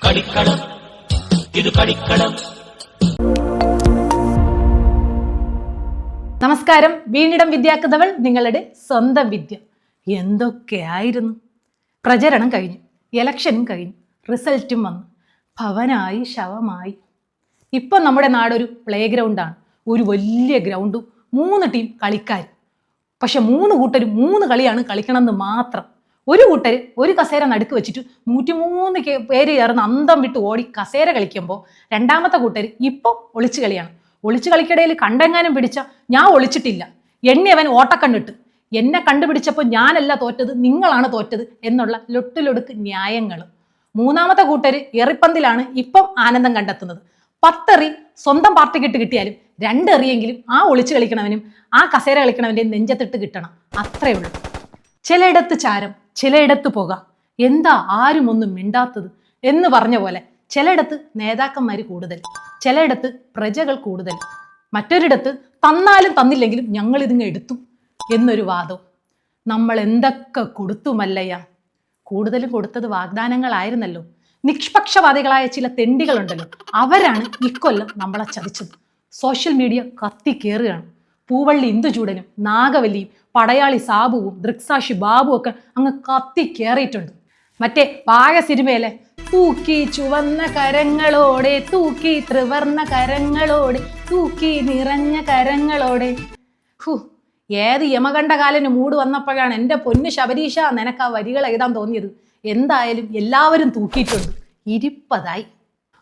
കളിക്കളം ഇത് കളിക്കളം. നമസ്കാരം. വീണിടം വിദ്യാകഥകൾ നിങ്ങളുടെ സ്വന്തം വിദ്യ. എന്തൊക്കെയായിരുന്നു. പ്രചരണം കഴിഞ്ഞു, ഇലക്ഷനും കഴിഞ്ഞു, റിസൾട്ടും വന്നു, ഭവനായി ശവമായി. ഇപ്പം നമ്മുടെ നാടൊരു പ്ലേ ഗ്രൗണ്ടാണ്. ഒരു വലിയ ഗ്രൗണ്ടും 3 ടീം കളിക്കാർ. പക്ഷെ 3 കൂട്ടരും 3 കളിയാണ് കളിക്കണമെന്ന് മാത്രം. ഒരു കൂട്ടർ ഒരു കസേര നടുക്ക് വെച്ചിട്ട് 103 പേര് ചേർന്ന് അന്തം വിട്ട് ഓടി കസേര കളിക്കുമ്പോൾ രണ്ടാമത്തെ കൂട്ടർ ഇപ്പോൾ ഒളിച്ചു കളിയാണ്. ഒളിച്ചു കളിക്കിടയിൽ കണ്ടെങ്ങാനും പിടിച്ച ഞാൻ ഒളിച്ചിട്ടില്ല, എന്നെ അവൻ ഓട്ടക്കണ്ടിട്ട് എന്നെ കണ്ടുപിടിച്ചപ്പോൾ ഞാനല്ല തോറ്റത്, നിങ്ങളാണ് തോറ്റത് എന്നുള്ള ലൊട്ടിലൊടുക്ക് ന്യായങ്ങൾ. മൂന്നാമത്തെ കൂട്ടര് എറിപ്പന്തിലാണ് ഇപ്പം ആനന്ദം കണ്ടെത്തുന്നത്. 10 എറി സ്വന്തം പാർട്ടിക്കിട്ട് കിട്ടിയാലും 2 എറിയെങ്കിലും ആ ഒളിച്ചു കളിക്കണവനും ആ കസേര കളിക്കണവൻ്റെയും നെഞ്ചത്തിട്ട് കിട്ടണം. അത്രേ ഉള്ളൂ. ചിലയിടത്ത് ചാരം, ചിലയിടത്ത് പുക, എന്താ ആരും ഒന്നും മിണ്ടാത്തത് എന്ന് പറഞ്ഞ പോലെ ചിലയിടത്ത് നേതാക്കന്മാർ കൂടുതൽ, ചിലയിടത്ത് പ്രജകൾ കൂടുതൽ, മറ്റൊരിടത്ത് തന്നാലും തന്നില്ലെങ്കിലും ഞങ്ങൾ ഇതിങ്ങ് എടുത്തു എന്നൊരു വാദവും. നമ്മൾ എന്തൊക്കെ കൊടുത്തു മല്ലയ്യ. കൂടുതലും കൊടുത്തത് വാഗ്ദാനങ്ങളായിരുന്നല്ലോ. നിഷ്പക്ഷവാദികളായ ചില തെണ്ടികളുണ്ടല്ലോ, അവരാണ് ഇക്കൊല്ലം നമ്മളെ ചതിച്ചത്. Social media കത്തിക്കേറുകയാണ്. പൂവള്ളി ഇന്ദുചൂടനും നാഗവല്ലിയും പടയാളി സാബുവും ദൃക്സാക്ഷി ബാബുവും ഒക്കെ അങ്ങ് കത്തിക്കേറിയിട്ടുണ്ട്. മറ്റേ വാഴ സിനിമയിലെ തൂക്കി ചുവന്ന കരങ്ങളോടെ, തൂക്കി ത്രിവർണ്ണ കരങ്ങളോടെ, തൂക്കി നിറഞ്ഞ കരങ്ങളോടെ. ഏത് യമകണ്ഠകാലന് മൂട് വന്നപ്പോഴാണ് എൻ്റെ പൊന്നു ശബരീഷ നിനക്ക് ആ വരികൾ എഴുതാൻ തോന്നിയത്. എന്തായാലും എല്ലാവരും തൂക്കിയിട്ടുണ്ട്, ഇരിപ്പതായി.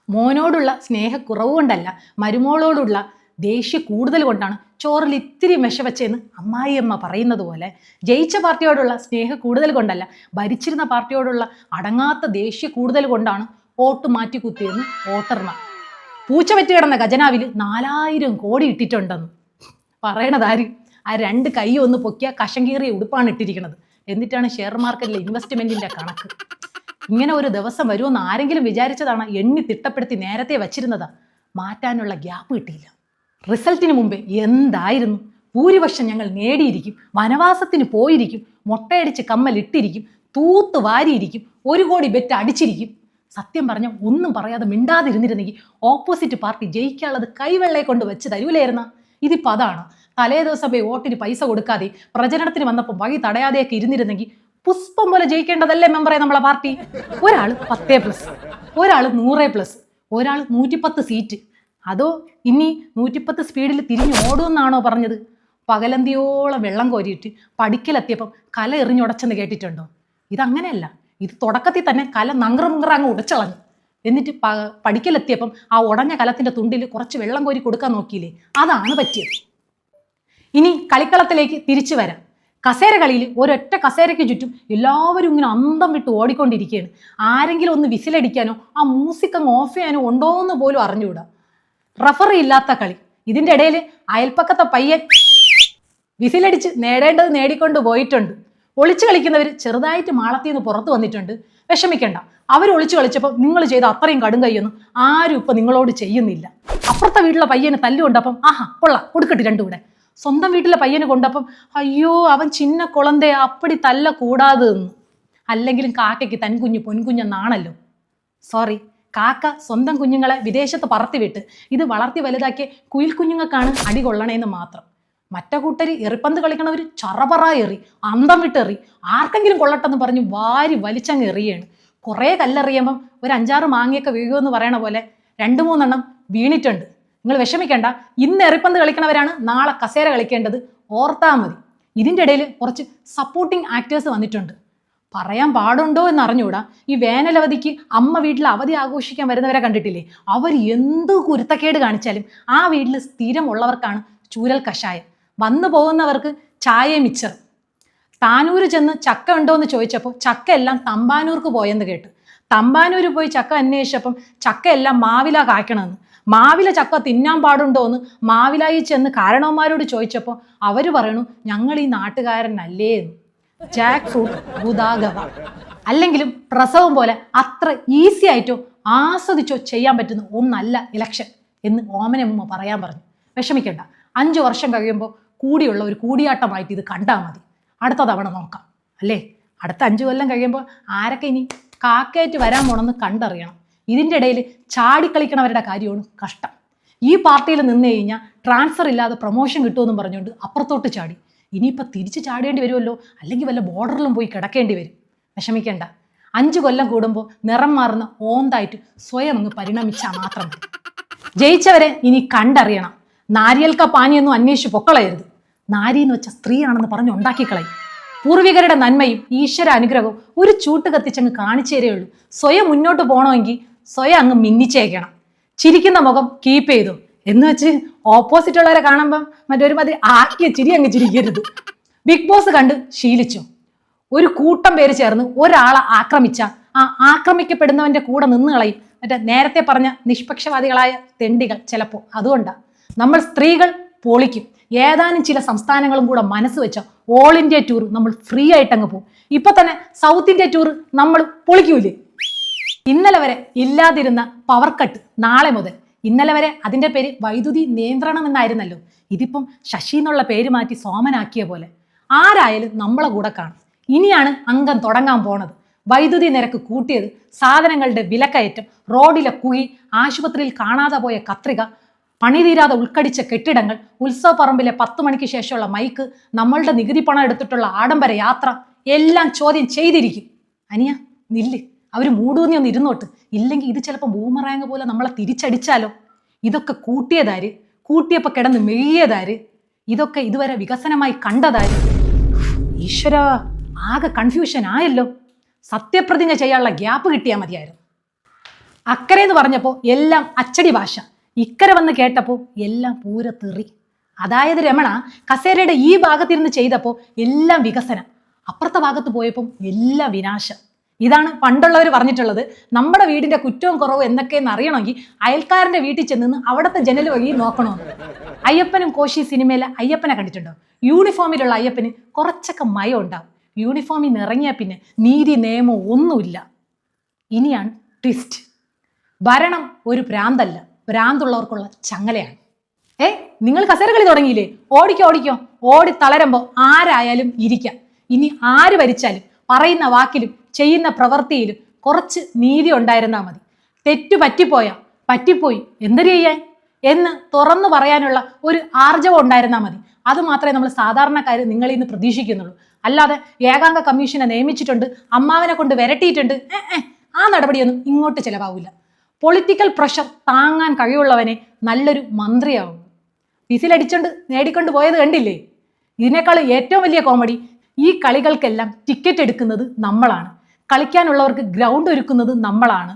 മോനോടുള്ള സ്നേഹക്കുറവ് കൊണ്ടല്ല, മരുമോളോടുള്ള ദേഷ്യം കൂടുതൽ കൊണ്ടാണ് ചോറിൽ ഇത്തിരി മെഷ വെച്ചെന്ന് അമ്മായിയമ്മ പറയുന്നത് പോലെ, ജയിച്ച പാർട്ടിയോടുള്ള സ്നേഹ കൂടുതൽ കൊണ്ടല്ല, ഭരിച്ചിരുന്ന പാർട്ടിയോടുള്ള അടങ്ങാത്ത ദേഷ്യം കൂടുതൽ കൊണ്ടാണ് വോട്ട് മാറ്റിക്കുത്തിയെന്ന് വോട്ടർമാർ. പൂച്ച വെറ്റ് കിടന്ന ഖജനാവിൽ 4000 കോടി ഇട്ടിട്ടുണ്ടെന്ന് പറയണതാര്? ആ 2 കൈ ഒന്ന് പൊക്കിയ കശങ്കീറിയ ഉടുപ്പാണ് ഇട്ടിരിക്കുന്നത്. എന്നിട്ടാണ് ഷെയർ മാർക്കറ്റിലെ ഇൻവെസ്റ്റ്മെന്റിന്റെ കണക്ക്. ഇങ്ങനെ ഒരു ദിവസം വരുമെന്ന് ആരെങ്കിലും വിചാരിച്ചതാണ്? എണ്ണി തിട്ടപ്പെടുത്തി നേരത്തെ വച്ചിരുന്നതാ. മാറ്റാനുള്ള ഗ്യാപ്പ് കിട്ടിയില്ല. റിസൾട്ടിന് മുമ്പേ എന്തായിരുന്നു? ഭൂരിപക്ഷം ഞങ്ങൾ നേടിയിരിക്കും, വനവാസത്തിന് പോയിരിക്കും, മുട്ടയടിച്ച് കമ്മലിട്ടിരിക്കും, തൂത്ത് വാരിയിരിക്കും, 1 കോടി ബെറ്റ് അടിച്ചിരിക്കും. സത്യം പറഞ്ഞാൽ ഒന്നും പറയാതെ മിണ്ടാതിരുന്നിരുന്നെങ്കിൽ ഓപ്പോസിറ്റ് പാർട്ടി ജയിക്കാനുള്ളത് കൈവെള്ളയെ കൊണ്ട് വെച്ച് തരൂലായിരുന്ന. ഇതിപ്പോൾ അതാണ്. തലേ ദിവസം പോയി വോട്ടിന് പൈസ കൊടുക്കാതെ പ്രചരണത്തിന് വന്നപ്പോൾ വഴി തടയാതെയൊക്കെ ഇരുന്നിരുന്നെങ്കിൽ പുഷ്പം പോലെ ജയിക്കേണ്ടതല്ലേ മെമ്പറെ നമ്മളെ പാർട്ടി? ഒരാൾ 10+, ഒരാൾ 100+, ഒരാൾ 110 സീറ്റ്. അതോ ഇനി 110 സ്പീഡിൽ തിരിഞ്ഞ് ഓടുമെന്നാണോ പറഞ്ഞത്? പകലന്തിയോളം വെള്ളം കോരിയിട്ട് പഠിക്കലെത്തിയപ്പം കല എറിഞ്ഞുടച്ചെന്ന് കേട്ടിട്ടുണ്ടോ? ഇതങ്ങനെയല്ല. ഇത് തുടക്കത്തിൽ തന്നെ കല നങ്കുറ അങ്ങ് ഉടച്ചളഞ്ഞു. എന്നിട്ട് പഠിക്കലെത്തിയപ്പം ആ ഉടഞ്ഞ കലത്തിൻ്റെ തുണ്ടിൽ കുറച്ച് വെള്ളം കോരി കൊടുക്കാൻ നോക്കിയില്ലേ? അതാണ് പറ്റിയത്. ഇനി കളിക്കളത്തിലേക്ക് തിരിച്ചു വരാം. കസേര കളിയിൽ ഒരൊറ്റ കസേരയ്ക്ക് ചുറ്റും എല്ലാവരും ഇങ്ങനെ അന്തം വിട്ട് ഓടിക്കൊണ്ടിരിക്കുകയാണ്. ആരെങ്കിലും ഒന്ന് വിസിലടിക്കാനോ ആ മ്യൂസിക് അങ്ങ് ഓഫ് ചെയ്യാനോ ഉണ്ടോ എന്ന് പോലും അറിഞ്ഞുകൂടാ. റഫറി ഇല്ലാത്ത കളി. ഇതിൻ്റെ ഇടയിൽ അയൽപ്പക്കത്തെ പയ്യൻ വിസിലടിച്ച് നേടേണ്ടത് നേടിക്കൊണ്ട് പോയിട്ടുണ്ട്. ഒളിച്ചു കളിക്കുന്നവർ ചെറുതായിട്ട് മാളത്തിൽ നിന്ന് പുറത്ത് വന്നിട്ടുണ്ട്. വിഷമിക്കേണ്ട, അവർ ഒളിച്ചു കളിച്ചപ്പോൾ നിങ്ങൾ ചെയ്ത അത്രയും കടും കൈയൊന്നും ആരും ഇപ്പം നിങ്ങളോട് ചെയ്യുന്നില്ല. അപ്പുറത്തെ വീട്ടിലെ പയ്യന് തല്ലുകൊണ്ടപ്പം ആഹാ കൊള്ളാം കൊടുക്കട്ടെ 2 കൂടെ. സ്വന്തം വീട്ടിലെ പയ്യന് കൊണ്ടപ്പം അയ്യോ അവൻ ചിന്ന കുളന്തേ അപ്പടി തല്ല കൂടാതെ എന്ന്. അല്ലെങ്കിലും കാക്കയ്ക്ക് തൻകുഞ്ഞ് പൊൻകുഞ്ഞെന്നാണല്ലോ. സോറി, കാക്ക സ്വന്തം കുഞ്ഞുങ്ങളെ വിദേശത്ത് പറത്തിവിട്ട് ഇത് വളർത്തി വലുതാക്കിയ കുയിൽ കുഞ്ഞുങ്ങൾക്കാണ് അടി കൊള്ളണേന്ന് മാത്രം. മറ്റേ കൂട്ടര് എറിപ്പന്ത് കളിക്കണവർ ചറപറ എറി, അന്തം വിട്ടെറി, ആർക്കെങ്കിലും കൊള്ളട്ടെന്ന് പറഞ്ഞ് വാരി വലിച്ചങ്ങ് എറിയാണ്. കുറേ കല്ലെറിയുമ്പം ഒരു 5-6 മാങ്ങയൊക്കെ വീഴുമെന്ന് പറയണ പോലെ 2-3 എണ്ണം വീണിട്ടുണ്ട്. നിങ്ങൾ വിഷമിക്കേണ്ട, ഇന്ന് എറിപ്പന്ത് കളിക്കണവരാണ് നാളെ കസേര കളിക്കേണ്ടത്, ഓർത്താൽ മതി. ഇതിൻ്റെ ഇടയിൽ കുറച്ച് സപ്പോർട്ടിങ് ആക്ടേഴ്സ് വന്നിട്ടുണ്ട്. പറയാൻ പാടുണ്ടോ എന്ന് അറിഞ്ഞൂടാ. ഈ വേനലവധിക്ക് അമ്മ വീട്ടിൽ അവധി ആഘോഷിക്കാൻ വരുന്നവരെ കണ്ടിട്ടില്ലേ? അവർ എന്ത് കുരുത്തക്കേട് കാണിച്ചാലും ആ വീട്ടിൽ സ്ഥിരമുള്ളവർക്കാണ് ചൂരൽ കഷായം, വന്നു പോകുന്നവർക്ക് ചായ മിച്ചർ. താനൂര് ചെന്ന് ചക്ക ഉണ്ടോ എന്ന് ചോദിച്ചപ്പോൾ ചക്ക എല്ലാം തമ്പാനൂർക്ക് പോയെന്ന് കേട്ടു. തമ്പാനൂര് പോയി ചക്ക അന്വേഷിച്ചപ്പം ചക്ക എല്ലാം മാവില കായ്ക്കണമെന്ന്. മാവില ചക്ക തിന്നാൻ പാടുണ്ടോ എന്ന് മാവിലായി ചെന്ന് കാരണവന്മാരോട് ചോദിച്ചപ്പോൾ അവർ പറയണു ഞങ്ങൾ ഈ നാട്ടുകാരനല്ലേ എന്ന്. ജാക്ക് ഫ്രൂട്ട് ഗുദാഗവ. അല്ലെങ്കിലും പ്രസവം പോലെ അത്ര ഈസി ആയിട്ടോ ആസ്വദിച്ചോ ചെയ്യാൻ പറ്റുന്ന ഒന്നല്ല ഇലക്ഷൻ എന്ന് ഓമനമ്മ പറയാൻ പറഞ്ഞു. വിഷമിക്കേണ്ട, 5 വർഷം കഴിയുമ്പോൾ കൂടിയുള്ള ഒരു കൂടിയാട്ടമായിട്ട് ഇത് കണ്ടാൽ മതി. അടുത്ത തവണ നോക്കാം അല്ലേ? അടുത്ത 5 കൊല്ലം കഴിയുമ്പോൾ ആരൊക്കെ ഇനി കാക്കയായിട്ട് വരാൻ പോണെന്ന് കണ്ടറിയണം. ഇതിൻ്റെ ഇടയിൽ ചാടിക്കളിക്കണവരുടെ കാര്യമാണ് കഷ്ടം. ഈ പാർട്ടിയിൽ നിന്ന് കഴിഞ്ഞാൽ ട്രാൻസ്ഫർ ഇല്ലാതെ പ്രൊമോഷൻ കിട്ടുമെന്നും പറഞ്ഞുകൊണ്ട് അപ്പുറത്തോട്ട് ചാടി. ഇനിയിപ്പോൾ തിരിച്ച് ചാടേണ്ടി വരുമല്ലോ, അല്ലെങ്കിൽ വല്ല ബോർഡറിലും പോയി കിടക്കേണ്ടി വരും. വിഷമിക്കേണ്ട, 5 കൊല്ലം കൂടുമ്പോൾ നിറം മാറുന്ന ഓന്തായിട്ട് സ്വയം അങ്ങ് പരിണമിച്ചാൽ മാത്രം മതി. ജയിച്ചവരെ ഇനി കണ്ടറിയണം. നാരിയൽക്ക പാനിയൊന്നും അന്വേഷിച്ച് പൊക്കളയരുത്. നാരി എന്ന് വെച്ച സ്ത്രീയാണെന്ന് പറഞ്ഞ് ഉണ്ടാക്കിക്കളയും. പൂർവികരുടെ നന്മയും ഈശ്വര അനുഗ്രഹവും ഒരു ചൂട്ട് കത്തിച്ചങ്ങ് കാണിച്ചു തരേയുള്ളൂ. സ്വയം മുന്നോട്ട് പോകണമെങ്കിൽ സ്വയം അങ്ങ് മിന്നിച്ചേക്കണം. ചിരിക്കുന്ന മുഖം കീപ്പ് ചെയ്തു എന്ന് വെച്ച് ഓപ്പോസിറ്റ് ഉള്ളവരെ കാണുമ്പം മറ്റൊരുമാതിരി ആക്കിയ ചിരി അങ്ങ് ചിരിക്കരുത്. ബിഗ് ബോസ് കണ്ട് ശീലിച്ചു. ഒരു കൂട്ടം പേര് ചേർന്ന് ഒരാളെ ആക്രമിച്ച ആ ആക്രമിക്കപ്പെടുന്നവന്റെ കൂടെ നിന്ന് കളയും മറ്റേ നേരത്തെ പറഞ്ഞ നിഷ്പക്ഷവാദികളായ തെണ്ടികൾ. ചിലപ്പോൾ അതുകൊണ്ടാണ് നമ്മൾ സ്ത്രീകൾ പൊളിക്കും. ഏതാനും ചില സംസ്ഥാനങ്ങളും കൂടെ മനസ്സ് വെച്ച ഓൾ ഇന്ത്യ ടൂർ നമ്മൾ ഫ്രീ ആയിട്ട് അങ്ങ് പോകും. ഇപ്പൊ തന്നെ സൗത്ത് ഇന്ത്യ ടൂർ നമ്മൾ പൊളിക്കൂലേ? ഇന്നലെ വരെ ഇല്ലാതിരുന്ന പവർ കട്ട് നാളെ മുതൽ. ഇന്നലെ വരെ അതിൻ്റെ പേര് വൈദ്യുതി നിയന്ത്രണം എന്നായിരുന്നല്ലോ. ഇതിപ്പം ശശി എന്നുള്ള പേര് മാറ്റി സോമനാക്കിയ പോലെ. ആരായാലും നമ്മളെ കൂടെ കാണും. ഇനിയാണ് അംഗം തുടങ്ങാൻ പോണത്. വൈദ്യുതി നിരക്ക് കൂട്ടിയത്, സാധനങ്ങളുടെ വിലക്കയറ്റം, റോഡിലെ കുഴി, ആശുപത്രിയിൽ കാണാതെ പോയ കത്രിക, പണിതീരാതെ ഉൾക്കടിച്ച കെട്ടിടങ്ങൾ, ഉത്സവ പറമ്പിലെ 10 മണിക്ക് ശേഷമുള്ള മൈക്ക്, നമ്മളുടെ നികുതി പണം എടുത്തിട്ടുള്ള ആഡംബര യാത്ര എല്ലാം ചോദ്യം ചെയ്തിരിക്കും. അനിയ നില്ല്, അവർ മൂടൂന്നി ഒന്ന് ഇരുന്നോട്ട്. ഇല്ലെങ്കിൽ ഇത് ചിലപ്പോൾ ബൂമറാങ് പോലെ നമ്മളെ തിരിച്ചടിച്ചാലോ. ഇതൊക്കെ കൂട്ടിയതാര്? കൂട്ടിയപ്പോൾ കിടന്ന് മെയ്യതാര്? ഇതൊക്കെ ഇതുവരെ വികസനമായി കണ്ടതാര്? ഈശ്വര, ആകെ കൺഫ്യൂഷൻ ആയല്ലോ. സത്യപ്രതിജ്ഞ ചെയ്യാനുള്ള ഗ്യാപ്പ് കിട്ടിയാൽ മതിയായിരുന്നു. അക്കരെ എന്ന് പറഞ്ഞപ്പോൾ എല്ലാം അച്ചടി ഭാഷ, ഇക്കരെ വന്ന് കേട്ടപ്പോൾ എല്ലാം പൂര തെറി. അതായത് രമണ കസേരയുടെ ഈ ഭാഗത്തിരുന്ന് ചെയ്തപ്പോൾ എല്ലാം വികസനം, അപ്പുറത്തെ ഭാഗത്ത് പോയപ്പോൾ എല്ലാം വിനാശം. ഇതാണ് പണ്ടുള്ളവർ പറഞ്ഞിട്ടുള്ളത്. നമ്മുടെ വീടിന്റെ കുറ്റവും കുറവും എന്തൊക്കെയെന്ന് അറിയണമെങ്കിൽ അയൽക്കാരന്റെ വീട്ടിൽ ചെന്ന് അവിടുത്തെ ജനൽ വഴി നോക്കണമെന്ന്. അയ്യപ്പനും കോശി സിനിമയിലെ അയ്യപ്പനെ കണ്ടിട്ടുണ്ടോ? യൂണിഫോമിലുള്ള അയ്യപ്പന് കുറച്ചൊക്കെ മയം ഉണ്ടാവും. യൂണിഫോമിൽ നിന്ന് ഇറങ്ങിയാൽ പിന്നെ നീതി നിയമം ഒന്നുമില്ല. ഇനിയാണ് ട്വിസ്റ്റ്. ഭരണം ഒരു ഭ്രാന്തല്ല, ഭ്രാന്തുള്ളവർക്കുള്ള ചങ്ങലയാണ്. നിങ്ങൾ കസേര കളി തുടങ്ങിയില്ലേ? ഓടിക്കോ. ഓടി തളരുമ്പോൾ ആരായാലും ഇരിക്കാം. ഇനി ആര് ഭരിച്ചാലും പറയുന്ന വാക്കിലും ചെയ്യുന്ന പ്രവൃത്തിയിലും കുറച്ച് നീതി ഉണ്ടായിരുന്നാൽ മതി. തെറ്റു പറ്റിപ്പോയി എന്തൊരു ചെയ്യാൻ എന്ന് തുറന്നു പറയാനുള്ള ഒരു ആർജവം ഉണ്ടായിരുന്നാൽ മതി. അത് മാത്രമേ നമ്മൾ സാധാരണക്കാർ നിങ്ങളിൽ നിന്ന് പ്രതീക്ഷിക്കുന്നുള്ളൂ. അല്ലാതെ ഏകാംഗ കമ്മീഷനെ നിയമിച്ചിട്ടുണ്ട്, അമ്മാവനെ കൊണ്ട് വിരട്ടിയിട്ടുണ്ട്, ആ നടപടിയൊന്നും ഇങ്ങോട്ട് ചിലവാവില്ല. പൊളിറ്റിക്കൽ പ്രഷർ താങ്ങാൻ കഴിവുള്ളവനെ നല്ലൊരു മന്ത്രിയാവും. വിസിലടിച്ചുകൊണ്ട് നേടിക്കൊണ്ട് പോയത് കണ്ടില്ലേ? ഇതിനേക്കാൾ ഏറ്റവും വലിയ കോമഡി, ഈ കളികൾക്കെല്ലാം ടിക്കറ്റ് എടുക്കുന്നത് നമ്മളാണ്. കളിക്കാനുള്ളവർക്ക് ഗ്രൗണ്ട് ഒരുക്കുന്നത് നമ്മളാണ്.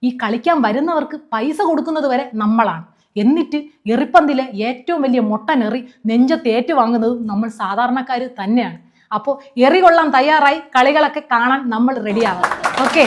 ഈ കളിക്കാൻ വരുന്നവർക്ക് പൈസ കൊടുക്കുന്നത് വരെ നമ്മളാണ്. എന്നിട്ട് എറിപ്പന്തിലെ ഏറ്റവും വലിയ മൊട്ടനെറി നെഞ്ചത്ത് ഏറ്റുവാങ്ങുന്നതും നമ്മൾ സാധാരണക്കാർ തന്നെയാണ്. അപ്പോൾ എറി കൊള്ളാൻ തയ്യാറായി കളികളൊക്കെ കാണാൻ നമ്മൾ റെഡിയാവാം. ഓക്കെ.